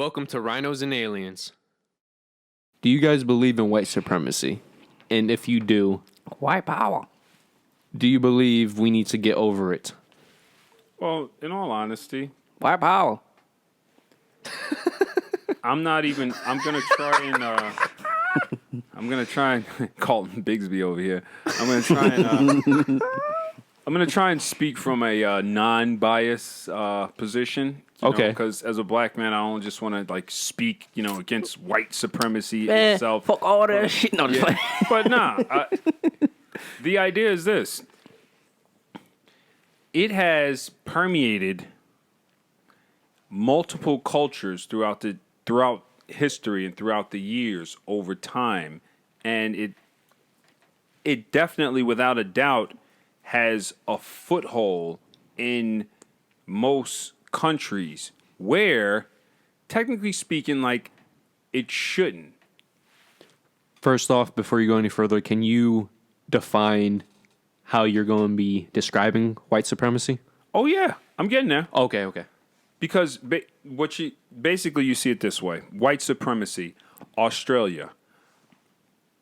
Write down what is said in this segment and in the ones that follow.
Welcome to Rhinos and Aliens. Do you guys believe in white supremacy? And if you do, White power. do you believe we need to get over it? Well, in all honesty, White power. I'm not even. I'm gonna try and Colton Bigsby over here. I'm gonna try and speak from a non-biased position. Okay. Because as a black man, I don't just want to speak, against white supremacy itself. Fuck all that shit. No, just like, But the idea is this: it has permeated multiple cultures throughout history and throughout the years over time, and it definitely, without a doubt, has a foothold in most countries where, technically speaking, it shouldn't. First off, before you go any further, can you define how you're going to be describing white supremacy? Oh yeah, I'm getting there. Okay. Because basically you see it this way: white supremacy, Australia,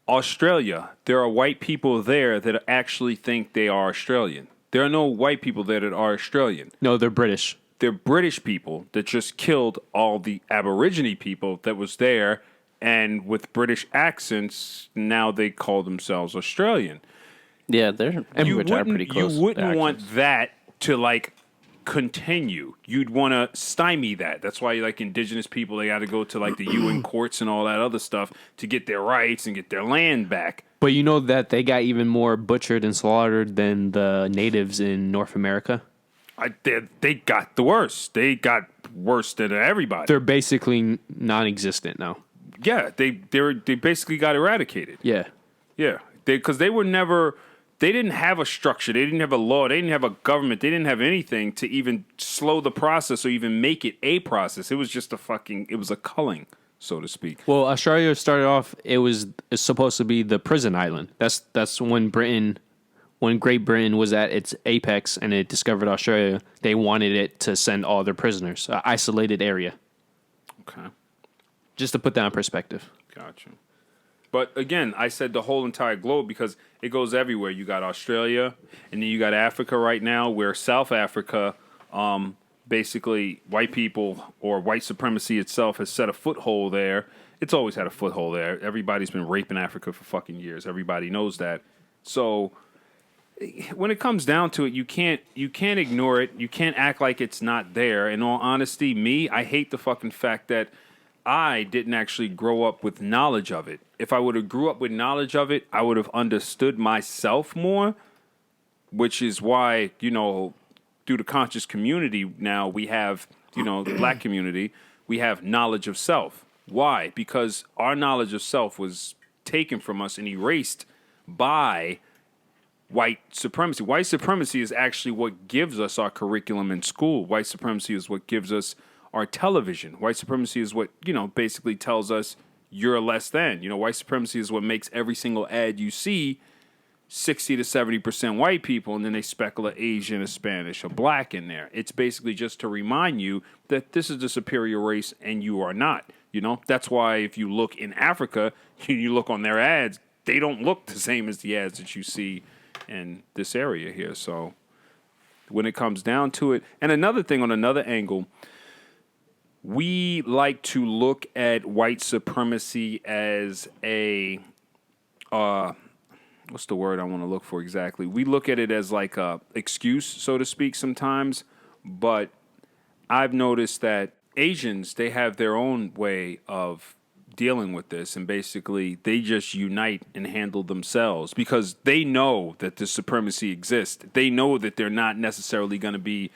there are white people there that actually think they are Australian. There are no white people there that are Australian. No, they're British. They're British people that just killed all the Aborigine people that was there, and with British accents, now they call themselves Australian. yeah, they're which are pretty close. You wouldn't want that to continue. You'd want to stymie that. That's why indigenous people, they got to go to the UN courts and all that other stuff to get their rights and get their land back. But you know that they got even more butchered and slaughtered than the natives in North America? They got the worst. They got worse than everybody. They're basically non-existent now. Yeah, they basically got eradicated. Yeah. Yeah, because they were never. They didn't have a structure. They didn't have a law. They didn't have a government. They didn't have anything to even slow the process or even make it a process. It was just it was a culling, so to speak. Well, Australia started off, it's supposed to be the prison island. That's when Great Britain was at its apex and it discovered Australia, they wanted it to send all their prisoners, an isolated area. Okay. Just to put that in perspective. Gotcha. But again, I said the whole entire globe because it goes everywhere. You got Australia, and then you got Africa right now, where South Africa, basically white people or white supremacy itself has set a foothold there. It's always had a foothold there. Everybody's been raping Africa for fucking years. Everybody knows that. So when it comes down to it, you can't ignore it. You can't act like it's not there. In all honesty, I hate the fucking fact that I didn't actually grow up with knowledge of it. If I would have grew up with knowledge of it, I would have understood myself more, which is why, through the conscious community now we have, the black community, we have knowledge of self. Why? Because our knowledge of self was taken from us and erased by white supremacy. White supremacy is actually what gives us our curriculum in school. White supremacy is what gives us our television. White supremacy is what, basically tells us you're less than. White supremacy is what makes every single ad you see 60 to 70% white people, and then they speckle a Asian, a Spanish, a black in there. It's basically just to remind you that this is the superior race and you are not. That's why if you look in Africa, you look on their ads, they don't look the same as the ads that you see in this area here. So when it comes down to it, and another thing on another angle, we like to look at white supremacy as a, what's the word I want to look for exactly? We look at it as a excuse, so to speak, sometimes. But I've noticed that Asians, they have their own way of dealing with this, and basically they just unite and handle themselves because they know that the supremacy exists. They know that they're not necessarily going to be,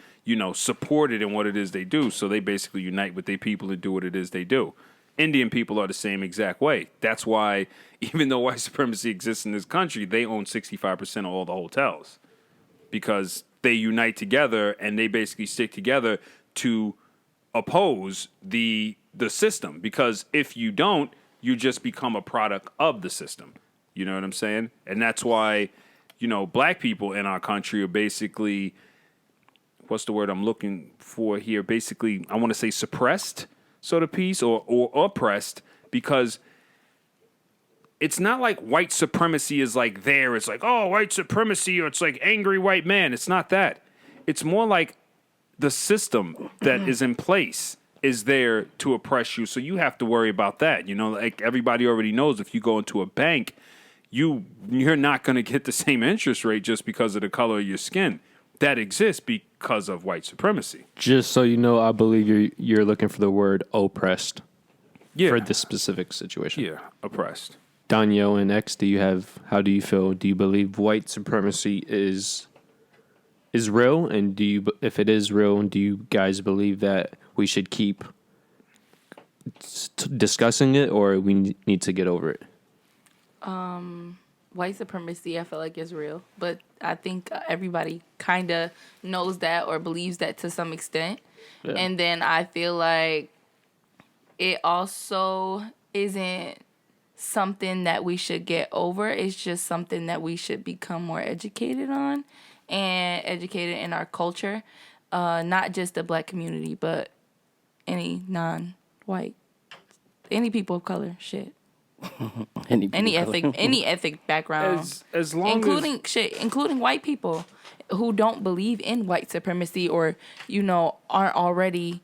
supported in what it is they do. So they basically unite with their people and do what it is they do. Indian people are the same exact way. That's why, even though white supremacy exists in this country, they own 65% of all the hotels because they unite together and they basically stick together to oppose the system. Because if you don't, you just become a product of the system. You know what I'm saying? And that's why, black people in our country are basically, what's the word I'm looking for here? Basically, I want to say suppressed. sort of piece or oppressed, because it's not like white supremacy is like there. It's like, oh, white supremacy, or it's like angry white man. It's not that. It's more like the system that is in place is there to oppress you. So you have to worry about that. You know, like everybody already knows, if you go into a bank, you're not going to get the same interest rate just because of the color of your skin. That exists because of white supremacy. Just so you know, I believe you're looking for the word oppressed for this specific situation. Yeah, oppressed. Daniel and X, how do you feel? Do you believe white supremacy is real? And if it is real, do you guys believe that we should keep discussing it, or we need to get over it? White supremacy, I feel like, is real, but I think everybody kind of knows that or believes that to some extent. Yeah. And then I feel like it also isn't something that we should get over. It's just something that we should become more educated on and educated in our culture. Not just the black community, but any non-white, any people of color, shit. any ethnic background, as long including white people who don't believe in white supremacy or aren't already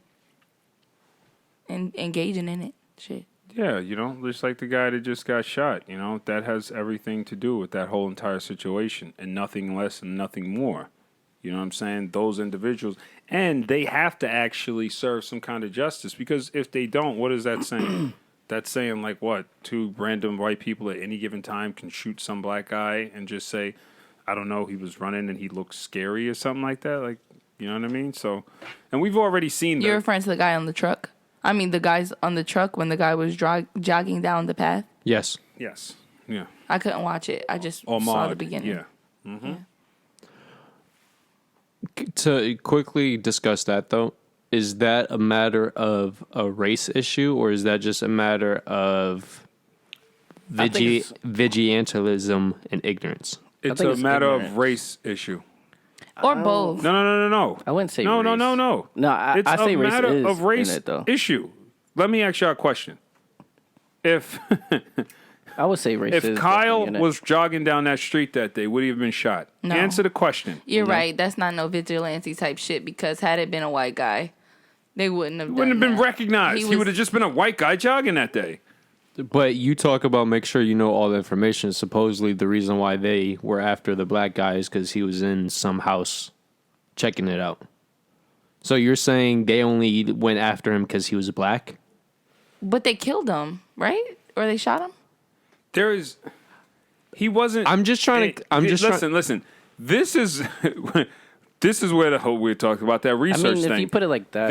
engaging in it. Shit. Yeah, just like the guy that just got shot. That has everything to do with that whole entire situation, and nothing less and nothing more. You know what I'm saying? Those individuals, and they have to actually serve some kind of justice, because if they don't, what is that saying? That's saying, like, what? Two random white people at any given time can shoot some black guy and just say, I don't know, he was running and he looked scary or something like that. Like, you know what I mean? So, and we've already seen that. You're referring to the guy on the truck? I mean, the guys on the truck when the guy was jogging down the path? Yes. Yes. Yeah. I couldn't watch it. I just saw the beginning. Yeah. Mm-hmm. Yeah. To quickly discuss that, though, is that a matter of a race issue, or is that just a matter of vigilantism and ignorance? It's a matter of race issue. Or both. No. I wouldn't say no. race. No, I it's say a race matter is of race in it, though. issue. Let me ask you a question. If I would say race is. If Kyle was jogging down that street that day, would he have been shot? No. Answer the question. You're right. That's not no vigilante type shit, because had it been a white guy, they wouldn't have been recognized. He would have just been a white guy jogging that day. But you talk about make sure you know all the information. Supposedly the reason why they were after the black guy is because he was in some house checking it out. So you're saying they only went after him because he was black? But they killed him, right? Or they shot him? He wasn't. Listen. This is where the whole we're talking about that research thing. If you put it like that,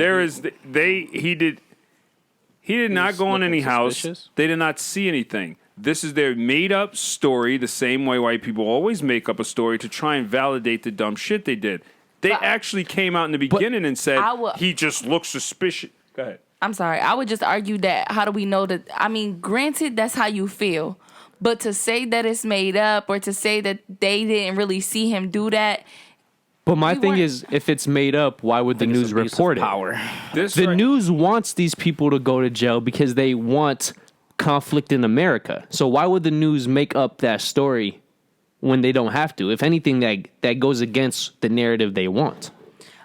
he did not go in any house. They did not see anything. This is their made up story, the same way white people always make up a story to try and validate the dumb shit they did. They actually came out in the beginning and said he just looks suspicious. Go ahead. I'm sorry. I would just argue that how do we know that? I mean, granted, that's how you feel. But to say that it's made up or to say that they didn't really see him do that. But my thing is, if it's made up, why would the news report it? The news wants these people to go to jail because they want conflict in America. So why would the news make up that story when they don't have to? If anything, that goes against the narrative they want.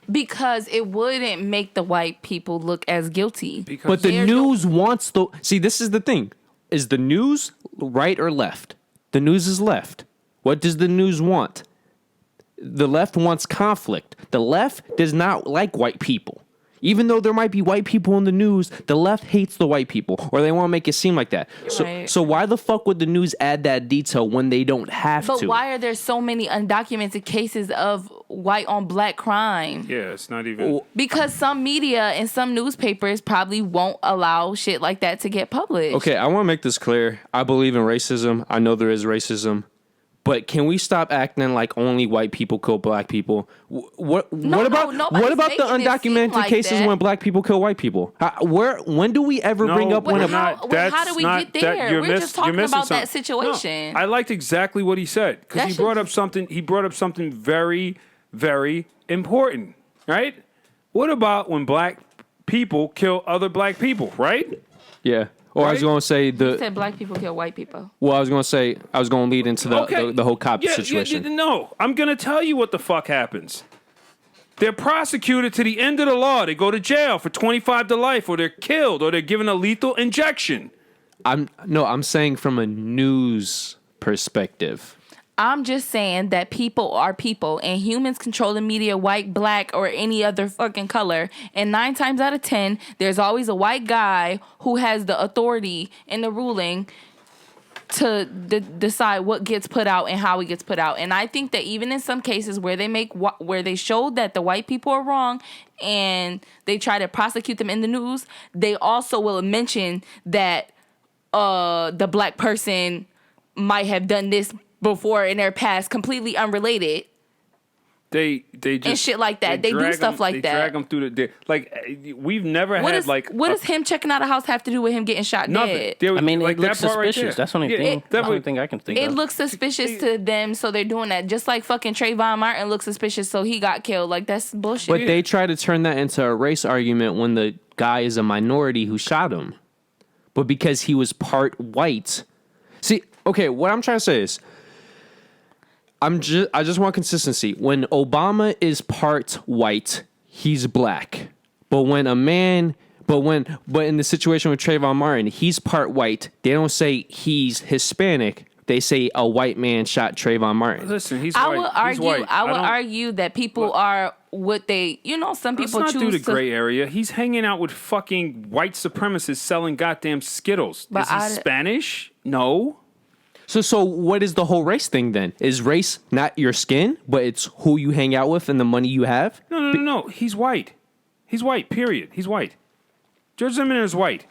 Because it wouldn't make the white people look as guilty. But the news wants the... See, this is the thing. Is the news right or left? The news is left. What does the news want? The left wants conflict. The left does not like white people. Even though there might be white people in the news, the left hates the white people, or they want to make it seem like that. So why the fuck would the news add that detail when they don't have to? But why are there so many undocumented cases of white on black crime? Yeah, it's not even... Because some media and some newspapers probably won't allow shit like that to get published. Okay, I want to make this clear. I believe in racism. I know there is racism. But can we stop acting like only white people kill black people? What about the undocumented cases when black people kill white people? When do we ever bring up when? How do we get there? We're just talking about that situation. No, I liked exactly what he said because he brought up something. He brought up something very, very important. Right? What about when black people kill other black people, right? Yeah. Or I was Right? going to say You said black people kill white people. Well, I was going to say I was going to lead into the whole cop situation. No, I'm going to tell you what the fuck happens. They're prosecuted to the end of the law. They go to jail for 25 to life, or they're killed, or they're given a lethal injection. I'm saying from a news perspective. I'm just saying that people are people, and humans control the media, white, black, or any other fucking color. And 9 times out of 10, there's always a white guy who has the authority and the ruling to decide what gets put out and how it gets put out. And I think that even in some cases where they showed that the white people are wrong and they try to prosecute them in the news, they also will mention that the black person might have done this before in their past, completely unrelated. They just and shit like that. They do stuff like that. They drag them through we've never what had is, what does him checking out a house have to do with him getting shot nothing. dead? I mean, like it looks that part suspicious. right there. That's the only thing. That's the only thing I can think of. It looks suspicious to them, so they're doing that. Just like fucking Trayvon Martin looks suspicious, so he got killed. Like, that's bullshit. But they try to turn that into a race argument when the guy is a minority who shot him. But because he was part white. See, okay, what I'm trying to say is I just want consistency. When Obama is part white, he's black. But when in the situation with Trayvon Martin, he's part white. They don't say he's Hispanic. They say a white man shot Trayvon Martin. Listen, he's I white. would He's white. argue that people are what they, some people let's not choose do the gray area. He's hanging out with fucking white supremacists selling goddamn Skittles. But is he Spanish? No. So what is the whole race thing then? Is race not your skin, but it's who you hang out with and the money you have? No. He's white. He's white, period. He's white. George Zimmerman is white.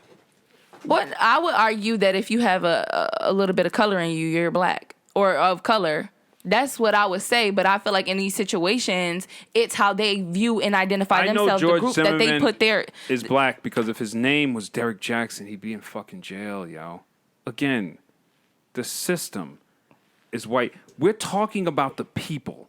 But I would argue that if you have a little bit of color in you, you're black or of color. That's what I would say. But I feel like in these situations, it's how they view and identify themselves. George the group Zimmerman that they put there is black because if his name was Derek Jackson, he'd be in fucking jail, yo. Again, the system is white. We're talking about the people.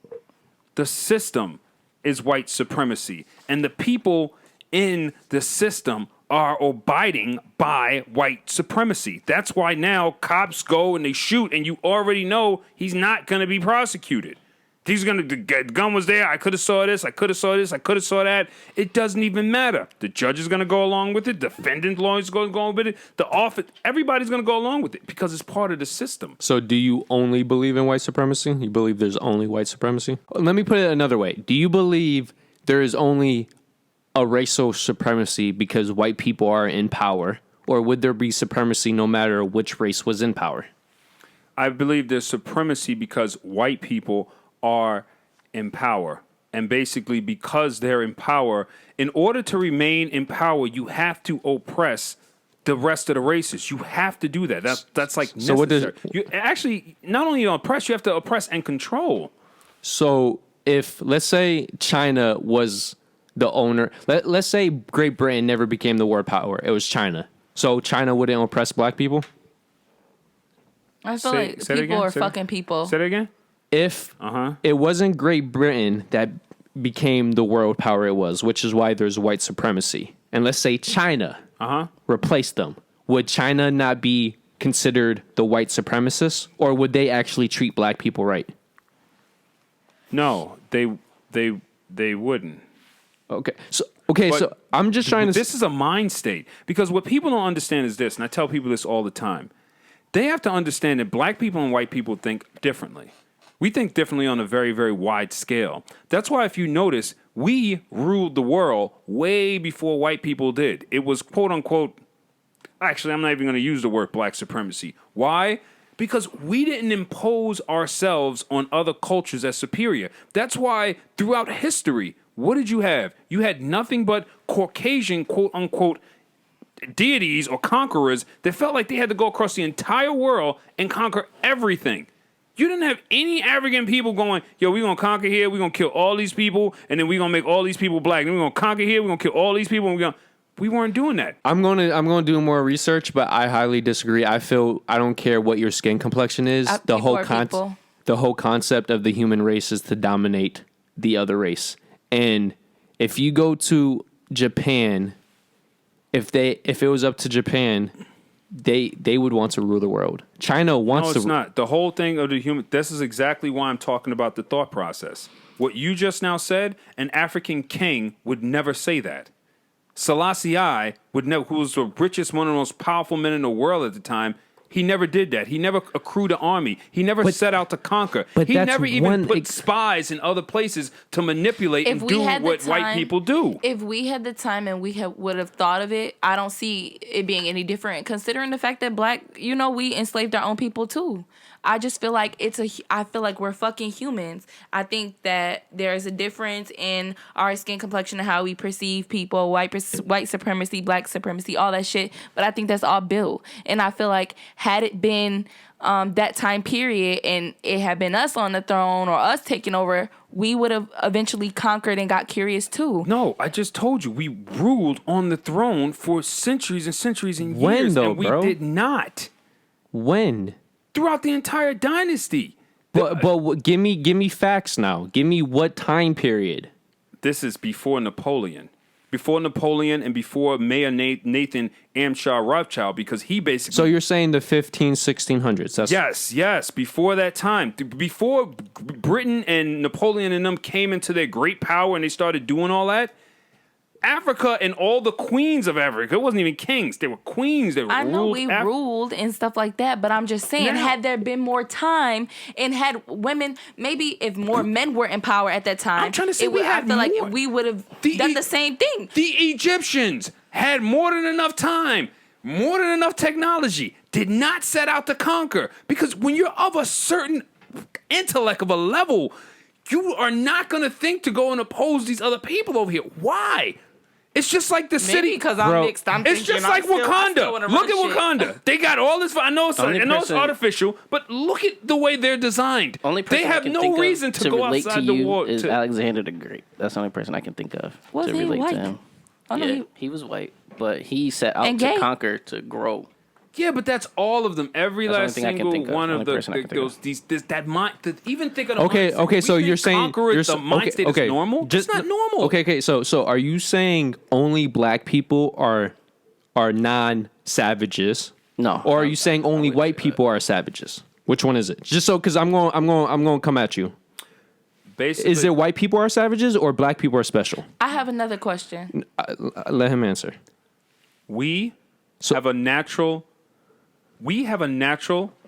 The system is white supremacy. And the people in the system are abiding by white supremacy. That's why now cops go and they shoot, and you already know he's not going to be prosecuted. The gun was there. I could have saw this. I could have saw this. I could have saw that. It doesn't even matter. The judge is going to go along with it. Defendant lawyer is going to go along with it. The office, everybody's going to go along with it because it's part of the system. So do you only believe in white supremacy? You believe there's only white supremacy? Let me put it another way. Do you believe there is only a racial supremacy because white people are in power? Or would there be supremacy no matter which race was in power? I believe there's supremacy because white people are in power. And basically because they're in power, in order to remain in power, you have to oppress the rest of the races. You have to do that. That's like necessary. So what does you actually not only oppress, you have to oppress and control. So if let's say China was the owner, let's say Great Britain never became the world power, it was China. So China wouldn't oppress black people? I feel like people are fucking people. Say that again? If it wasn't Great Britain that became the world power it was, which is why there's white supremacy, and let's say China replaced them, would China not be considered the white supremacists, or would they actually treat black people right? No, they wouldn't. Okay, so I'm just trying to. This is a mind state because what people don't understand is this, and I tell people this all the time. They have to understand that black people and white people think differently. We think differently on a very, very wide scale. That's why if you notice, we ruled the world way before white people did. It was quote unquote, actually, I'm not even going to use the word black supremacy. Why? Because we didn't impose ourselves on other cultures as superior. That's why throughout history, what did you have? You had nothing but Caucasian quote unquote deities or conquerors that felt like they had to go across the entire world and conquer everything. You didn't have any African people going, yo, we're going to conquer here, we're going to kill all these people, and then we're going to make all these people black. Then we're going to conquer here, we're going to kill all these people, and we weren't doing that. I'm going to do more research, but I highly disagree. I feel I don't care what your skin complexion is. The whole concept of the human race is to dominate the other race. And if you go to Japan if it was up to Japan, they would want to rule the world. China wants No, to. it's not. The whole thing of the human. This is exactly why I'm talking about the thought process. What you just now said, an African king would never say that. Selassie I would never, who was the richest, one of the most powerful men in the world at the time. He never did that. He never accrued an army. He never set out to conquer. He never even put spies in other places to manipulate and do what white people do. If we had the time and would have thought of it, I don't see it being any different. Considering the fact that we enslaved our own people too. I just feel like I feel like we're fucking humans. I think that there is a difference in our skin complexion and how we perceive people, white supremacy, black supremacy, all that shit. But I think that's all built. And I feel like had it been that time period and it had been us on the throne or us taking over, we would have eventually conquered and got curious too. No, I just told you we ruled on the throne for centuries and centuries and years. When though, and we bro? did not. When? Throughout the entire dynasty. But give me facts now. Give me what time period. This is before Napoleon. Before Napoleon and before Mayor Nathan Amshar Rothschild, because he basically... So you're saying the 1600s? That's... Yes. Before that time. Before Britain and Napoleon and them came into their great power and they started doing all that, Africa and all the queens of Africa, it wasn't even kings, they were queens. They I know we ruled and stuff like that, but I'm just saying, had there been more time and had women, maybe if more men were in power at that time, I'm trying to say I feel like we would have done the same thing. The Egyptians had more than enough time, more than enough technology, did not set out to conquer, because when you're of a certain intellect of a level, you are not going to think to go and oppose these other people over here. Why? It's just like the city. Because I'm mixed. It's just like Wakanda. Look at Wakanda. They got all this. I know it's artificial, but look at the way they're designed. They have no reason to go outside the war. Is Alexander the Great? That's the only person I can think of to relate to him. Oh, no, yeah, he was white, but he set out to conquer, to grow. Yeah, but that's all of them. Every last single one of those even think of the okay. So you're saying the mind state is normal? It's not normal. Okay. So are you saying only black people are non-savages? No. Or are you saying only white people are savages? Which one is it? Just so, because I'm going to come at you. Basically, is it white people are savages or black people are special? I have another question. Let him answer. We have a natural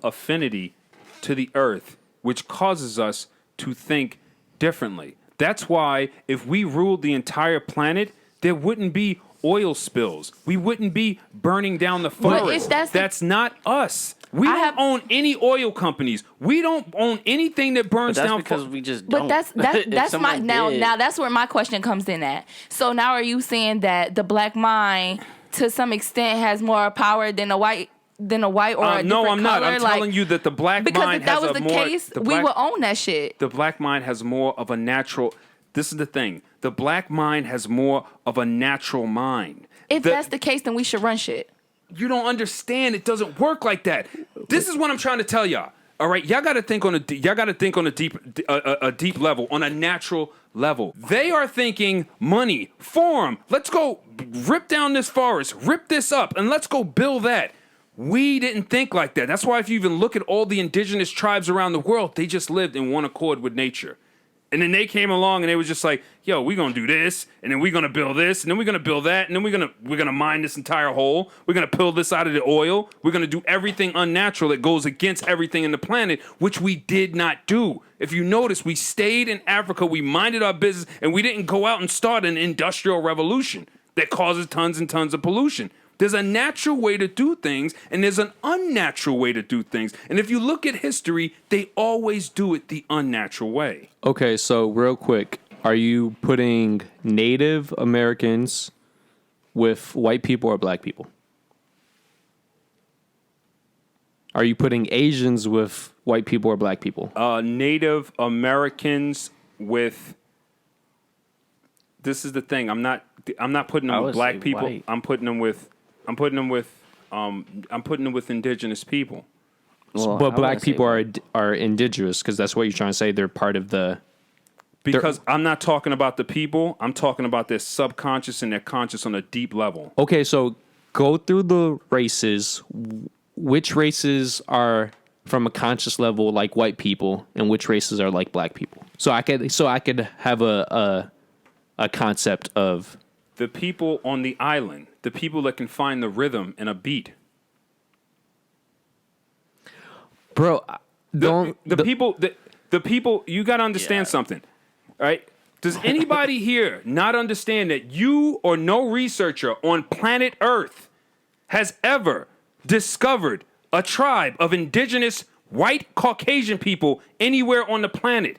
affinity to the earth, which causes us to think differently. That's why if we ruled the entire planet, there wouldn't be oil spills. We wouldn't be burning down the forest. That's not us. We don't own any oil companies. We don't own anything that burns down. Because we just don't. But that's my now that's where my question comes in at. So now are you saying that the black mind to some extent has more power than a white or a different no, I'm not. color? I'm telling you that the black mind has a more... Because if that was the case, we would own that shit. The black mind has more of a natural... This is the thing. The black mind has more of a natural mind. If that's the case, then we should run shit. You don't understand. It doesn't work like that. This is what I'm trying to tell y'all. All right, y'all got to think on a deep level, on a natural level. They are thinking money, farm. Let's go rip down this forest, rip this up, and let's go build that. We didn't think like that. That's why if you even look at all the indigenous tribes around the world, they just lived in one accord with nature. And then they came along and they was just like, yo, we're going to do this, and then we're going to build this, and then we're going to build that, and then we're going to mine this entire hole. We're going to pull this out of the oil. We're going to do everything unnatural that goes against everything in the planet, which we did not do. If you notice, we stayed in Africa, we minded our business, and we didn't go out and start an industrial revolution that causes tons and tons of pollution. There's a natural way to do things, and there's an unnatural way to do things. And if you look at history, they always do it the unnatural way. Okay, so real quick, are you putting Native Americans with white people or black people? Are you putting Asians with white people or black people? Native Americans with... This is the thing. I'm not putting them with black people. White. I'm putting them with indigenous people. Well, but black people are indigenous because that's what you're trying to say. They're part of the Because I'm not talking about the people. I'm talking about their subconscious and their conscious on a deep level. Okay, so go through the races. Which races are from a conscious level like white people, and which races are like black people? So I could have a concept of The people on the island, the people that can find the rhythm and a beat. bro. The people. You got to understand something, right? Does anybody here not understand that you or no researcher on planet Earth has ever discovered a tribe of indigenous white Caucasian people anywhere on the planet?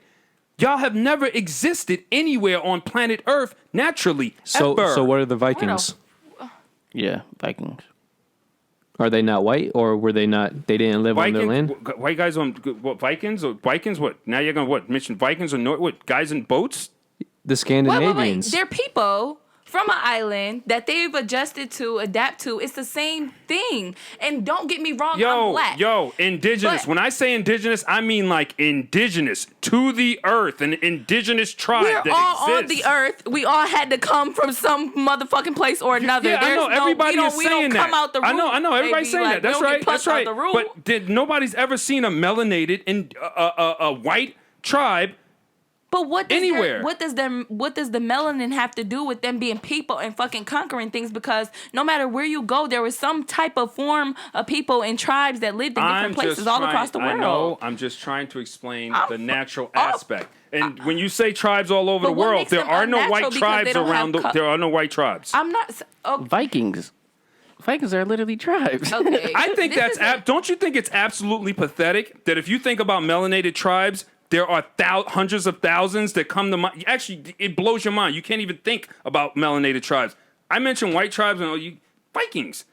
Y'all have never existed anywhere on planet Earth naturally. Ever. So what are the Vikings? Yeah, Vikings. Are they not white, or were they not? They didn't live on their land. White guys on what? Vikings or Vikings? What? Now you're gonna what? Mention Vikings or what? Guys in boats? The Scandinavians. They're people from an island that they've adjusted to, adapt to. It's the same thing. And don't get me wrong, I'm black. Indigenous. But when I say indigenous, I mean like indigenous to the earth, an indigenous tribe we're that all exists. on the earth. We all had to come from some motherfucking place or another. Yeah, I know. Everybody is we saying don't that. come out the room. I know. Everybody's saying that. That's right. That's right. But nobody's ever seen a melanated and a white tribe. But what does anywhere? What does the melanin have to do with them being people and fucking conquering things? Because no matter where you go, there was some type of form of people and tribes that lived in different places all across the world. I know. I'm just trying to explain the natural aspect. And when you say tribes all over the world, there are no white tribes around. There are no white tribes. I'm not. Vikings. Vikings are literally tribes. Okay. I think don't you think it's absolutely pathetic that if you think about melanated tribes, there are hundreds of thousands that come to mind. Actually, it blows your mind. You can't even think about melanated tribes. I mentioned white tribes and Vikings.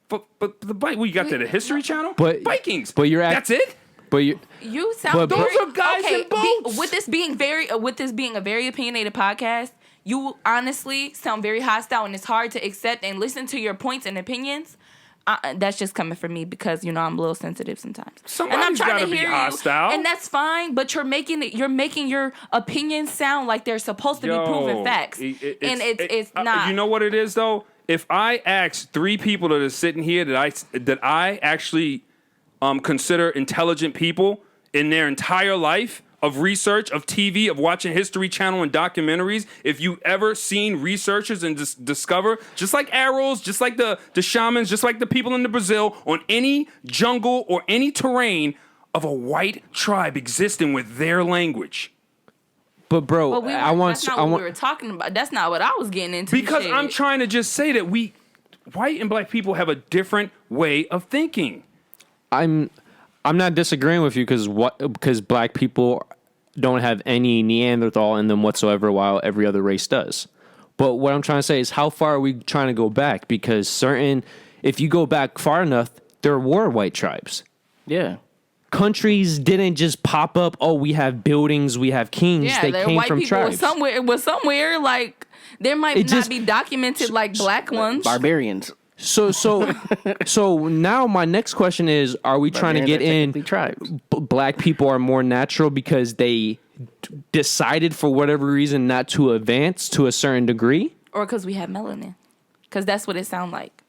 But you got that at History Channel? But Vikings. But that's it? But you sound those very, are guys in boats. with this being a very opinionated podcast, you honestly sound very hostile, and it's hard to accept and listen to your points and opinions. That's just coming from me because I'm a little sensitive sometimes. Somebody's and I'm trying gotta to be hear hostile. you, and that's fine. But you're making your opinions sound like they're supposed to be proven facts, and it's not. You know what it is though? If I ask 3 people that are sitting here that I actually consider intelligent people in their entire life of research, of TV, of watching History Channel and documentaries, if you ever seen researchers and discover, just like arrows, just like the shamans, just like the people in Brazil, on any jungle or any terrain of a white tribe existing with their language. But bro, that's not what we were talking about. That's not what I was getting into. Because I'm trying to just say that white and black people have a different way of thinking. I'm not disagreeing with you because black people don't have any Neanderthal in them whatsoever, while every other race does. But what I'm trying to say is, how far are we trying to go back? Because if you go back far enough, there were white tribes. Yeah. Countries didn't just pop up. Oh, we have buildings, we have kings. Yeah, they came white from people tribes. somewhere like there might not be documented like black ones. Barbarians. So now my next question is: are we trying to get in? Tribes. Black people are more natural because they decided for whatever reason not to advance to a certain degree, or because we have melanin? Because that's what it sounds like.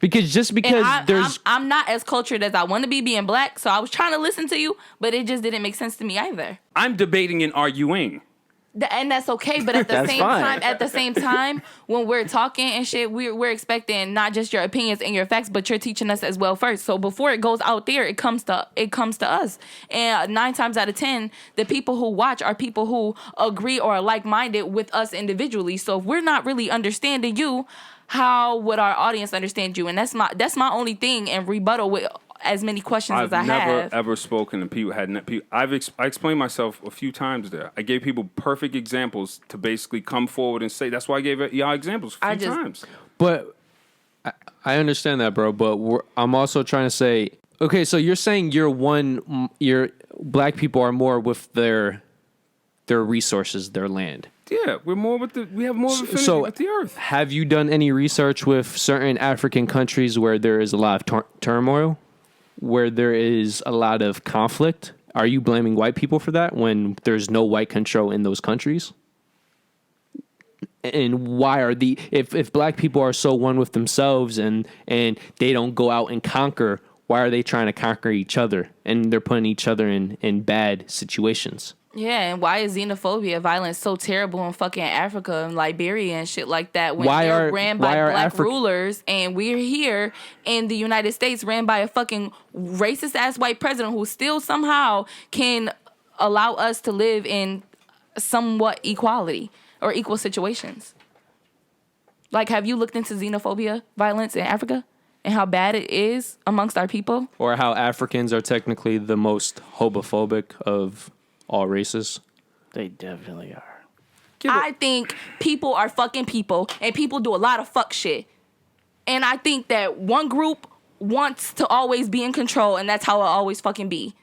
Because I'm not as cultured as I want to be being black, so I was trying to listen to you, but it just didn't make sense to me either. I'm debating and arguing. And that's okay, but at the same time, when we're talking and shit, we're expecting not just your opinions and your facts, but you're teaching us as well first. So before it goes out there, it comes to us. And 9 times out of 10, the people who watch are people who agree or are like-minded with us individually. So if we're not really understanding you, how would our audience understand you? And that's my only thing and rebuttal with as many questions as I have. I've never ever spoken to people I explained myself a few times there. I gave people perfect examples to basically come forward and say. That's why I gave y'all examples a few times. But I understand that, bro. But I'm also trying to say, okay, so you're saying your black people are more with their resources, their land. Yeah, we have more affinity with the earth. Have you done any research with certain African countries where there is a lot of turmoil? Where there is a lot of conflict? Are you blaming white people for that when there's no white control in those countries? And why are if black people are so one with themselves and they don't go out and conquer, why are they trying to conquer each other? And they're putting each other in bad situations. Yeah, and why is xenophobia, violence so terrible in fucking Africa and Liberia and shit like that when they're ran by black rulers, and we're here in the United States ran by a fucking racist ass white president who still somehow can allow us to live in somewhat equality or equal situations? Like, have you looked into xenophobia, violence in Africa and how bad it is amongst our people? Or how Africans are technically the most homophobic of all races? They definitely are. I think people are fucking people, and people do a lot of fuck shit. And I think that one group wants to always be in control, and that's how it always fucking be.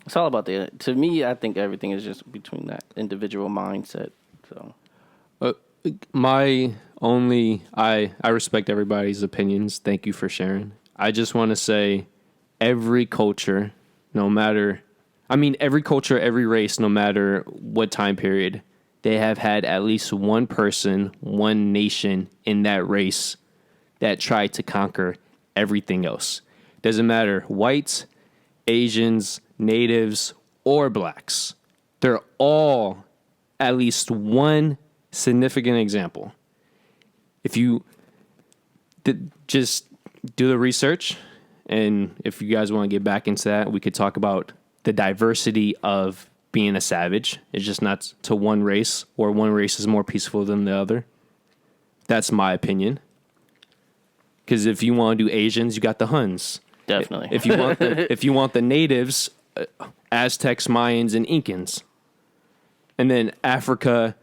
It's all about to me, I think everything is just between that individual mindset. So, I respect everybody's opinions. Thank you for sharing. I just want to say every culture, every race, no matter what time period, they have had at least one person, one nation in that race that tried to conquer everything else. Doesn't matter, whites, Asians, natives, or blacks. They're all at least one significant example. If you just do the research, and if you guys want to get back into that, we could talk about the diversity of being a savage. It's just not to one race, or one race is more peaceful than the other. That's my opinion. Because if you want to do Asians, you got the Huns. definitely. If you want the natives, Aztecs, Mayans, and Incans. And then Africa,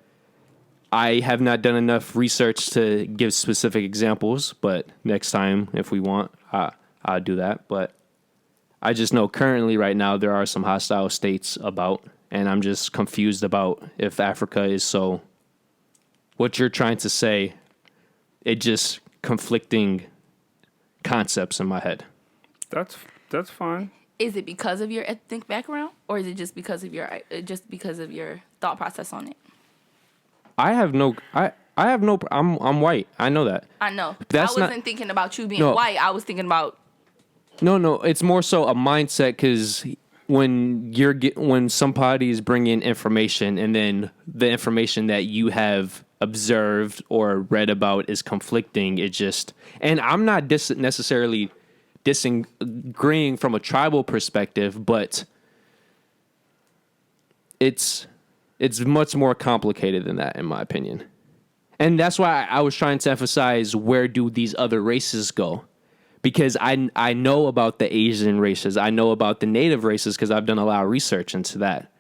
I have not done enough research to give specific examples, but next time, if we want, I'll do that. But I just know currently right now there are some hostile states about, and I'm just confused about if Africa is so, what you're trying to say, it just conflicting concepts in my head. That's fine. Is it because of your ethnic background, or is it just because of your thought process on it? I'm white. I know that. I know. That's I wasn't thinking about you being No. white. I was thinking about. No. It's more so a mindset, because when somebody is bringing information, and then the information that you have observed or read about is conflicting, and I'm not necessarily disagreeing from a tribal perspective, but it's much more complicated than that, in my opinion. And that's why I was trying to emphasize, where do these other races go? Because I know about the Asian races. I know about the native races because I've done a lot of research into that.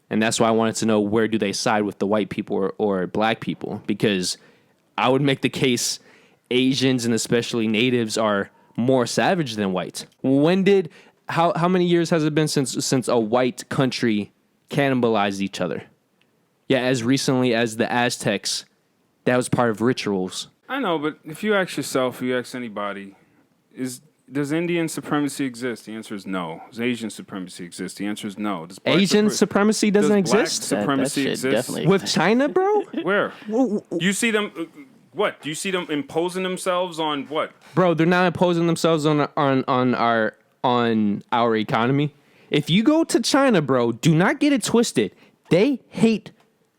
And that's why I wanted to know, where do they side with the white people or black people? Because I would make the case Asians and especially natives are more savage than whites. How many years has it been since a white country cannibalized each other? Yeah, as recently as the Aztecs, that was part of rituals. I know, but if you ask yourself, you ask anybody, does Indian supremacy exist? The answer is no. Does Asian supremacy exist? The answer is no. Asian supremacy doesn't exist? Supremacy that exists? definitely With China, bro? Where? Do you see them? What? Do you see them imposing themselves on what? Bro, they're not imposing themselves on our economy. If you go to China, bro, do not get it twisted. They hate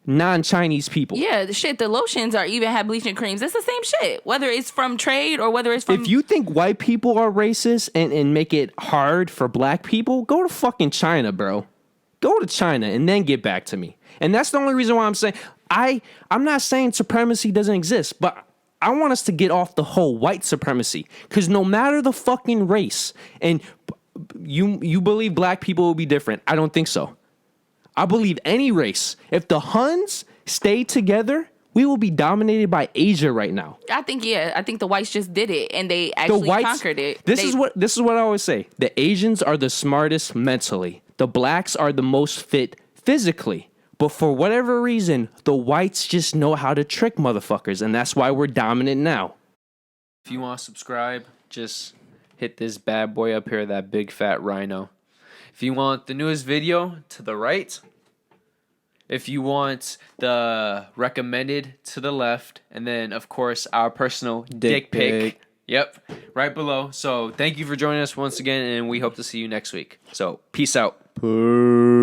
non-Chinese people. Yeah, the lotions are even have bleaching creams. It's the same shit, whether it's from trade or whether it's from. If you think white people are racist and make it hard for black people, go to fucking China, bro. Go to China and then get back to me. And that's the only reason why I'm saying, I'm not saying supremacy doesn't exist, but I want us to get off the whole white supremacy. Because no matter the fucking race, and you believe black people will be different. I don't think so. I believe any race, if the Huns stay together, we will be dominated by Asia right now. I think the whites just did it, and they actually conquered it. This is what I always say. The Asians are the smartest mentally. The blacks are the most fit physically. But for whatever reason, the whites just know how to trick motherfuckers, and that's why we're dominant now. If you want to subscribe, just hit this bad boy up here, that big fat rhino. If you want the newest video, to the right. If you want the recommended, to the left. And then, of course, our personal dick pic. Yep, right below. So thank you for joining us once again, and we hope to see you next week. So peace out. Peace.